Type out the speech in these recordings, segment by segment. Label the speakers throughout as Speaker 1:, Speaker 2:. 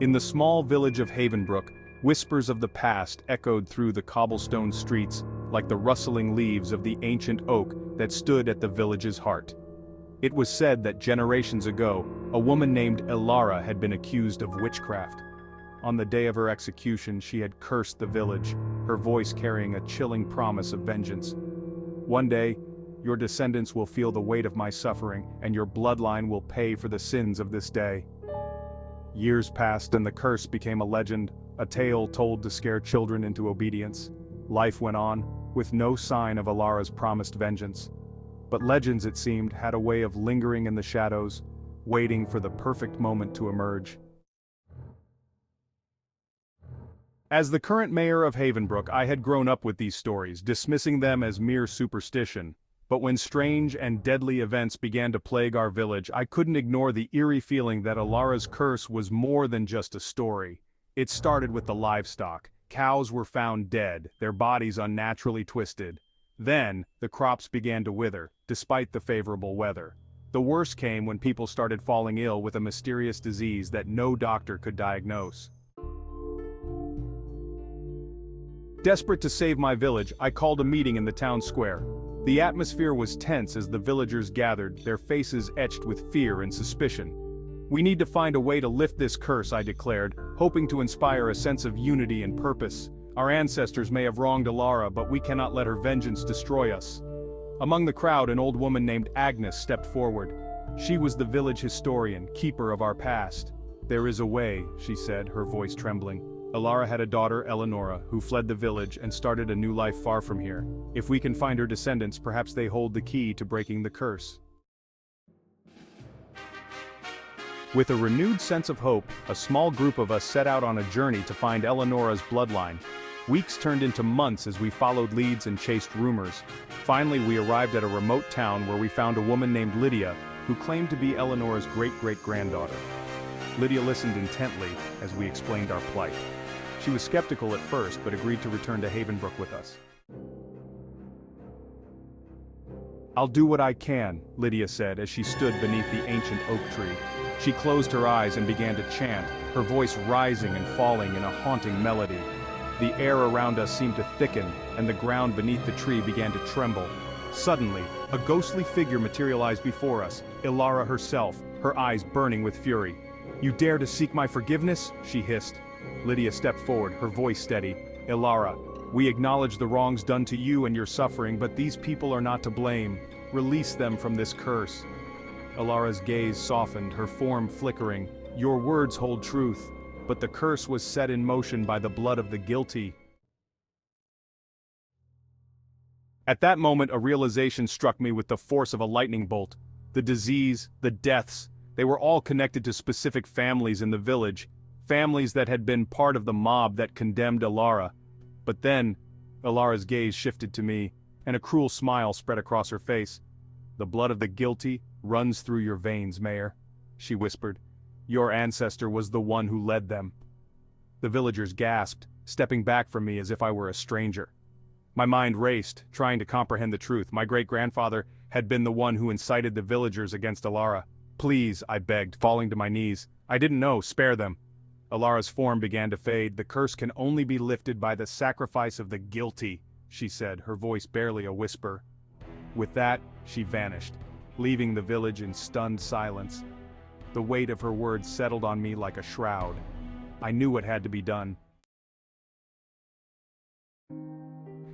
Speaker 1: In the small village of Havenbrook, whispers of the past echoed through the cobblestone streets like the rustling leaves of the ancient oak that stood at the village's heart. It was said that generations ago, a woman named Ilara had been accused of witchcraft. On the day of her execution, she had cursed the village, her voice carrying a chilling promise of vengeance. "One day, your descendants will feel the weight of my suffering, and your bloodline will pay for the sins of this day." Years passed and the curse became a legend, a tale told to scare children into obedience. Life went on, with no sign of Ilara's promised vengeance. But legends, it seemed, had a way of lingering in the shadows, waiting for the perfect moment to emerge. As the current mayor of Havenbrook, I had grown up with these stories, dismissing them as mere superstition. But when strange and deadly events began to plague our village, I couldn't ignore the eerie feeling that Ilara's curse was more than just a story. It started with the livestock. Cows were found dead, their bodies unnaturally twisted. Then, the crops began to wither, despite the favorable weather. The worst came when people started falling ill with a mysterious disease that no doctor could diagnose. Desperate to save my village, I called a meeting in the town square. The atmosphere was tense as the villagers gathered, their faces etched with fear and suspicion. "We need to find a way to lift this curse," I declared, hoping to inspire a sense of unity and purpose. "Our ancestors may have wronged Ilara, but we cannot let her vengeance destroy us." Among the crowd, an old woman named Agnes stepped forward. She was the village historian, keeper of our past. "There is a way," she said, her voice trembling. "Ilara had a daughter, Eleonora, who fled the village and started a new life far from here. If we can find her descendants, perhaps they hold the key to breaking the curse." With a renewed sense of hope, a small group of us set out on a journey to find Eleonora's bloodline. Weeks turned into months as we followed leads and chased rumors. Finally, we arrived at a remote town where we found a woman named Lydia, who claimed to be Eleonora's great-great-granddaughter. Lydia listened intently as we explained our plight. She was skeptical at first, but agreed to return to Havenbrook with us. "I'll do what I can," Lydia said as she stood beneath the ancient oak tree. She closed her eyes and began to chant, her voice rising and falling in a haunting melody. The air around us seemed to thicken, and the ground beneath the tree began to tremble. Suddenly, a ghostly figure materialized before us, Ilara herself, her eyes burning with fury. "You dare to seek my forgiveness?" she hissed. Lydia stepped forward, her voice steady. "Ilara, we acknowledge the wrongs done to you and your suffering, but these people are not to blame. Release them from this curse." Ilara's gaze softened, her form flickering. "Your words hold truth, but the curse was set in motion by the blood of the guilty." At that moment, a realization struck me with the force of a lightning bolt. The disease, the deaths, they were all connected to specific families in the village, families that had been part of the mob that condemned Ilara. But then, Ilara's gaze shifted to me, and a cruel smile spread across her face. "The blood of the guilty runs through your veins, Mayor," she whispered. "Your ancestor was the one who led them." The villagers gasped, stepping back from me as if I were a stranger. My mind raced, trying to comprehend the truth. My great-grandfather had been the one who incited the villagers against Ilara. "Please," I begged, falling to my knees. "I didn't know, spare them." Ilara's form began to fade. "The curse can only be lifted by the sacrifice of the guilty," she said, her voice barely a whisper. With that, she vanished, leaving the village in stunned silence. The weight of her words settled on me like a shroud. I knew what had to be done.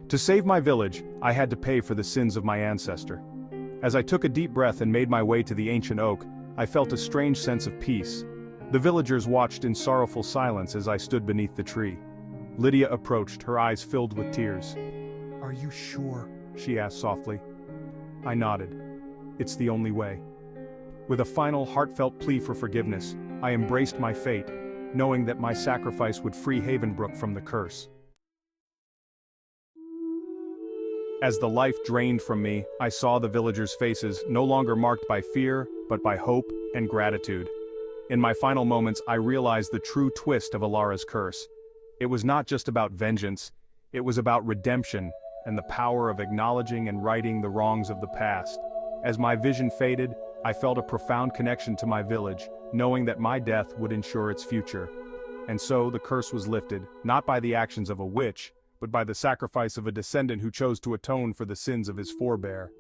Speaker 1: To save my village, I had to pay for the sins of my ancestor. As I took a deep breath and made my way to the ancient oak, I felt a strange sense of peace. The villagers watched in sorrowful silence as I stood beneath the tree. Lydia approached, her eyes filled with tears. "Are you sure?" she asked softly. I nodded. "It's the only way." With a final heartfelt plea for forgiveness, I embraced my fate, knowing that my sacrifice would free Havenbrook from the curse. As the life drained from me, I saw the villagers' faces, no longer marked by fear, but by hope and gratitude. In my final moments, I realized the true twist of Ilara's curse. It was not just about vengeance, it was about redemption and the power of acknowledging and righting the wrongs of the past. As my vision faded, I felt a profound connection to my village, knowing that my death would ensure its future. And so the curse was lifted, not by the actions of a witch, but by the sacrifice of a descendant who chose to atone for the sins of his forebear.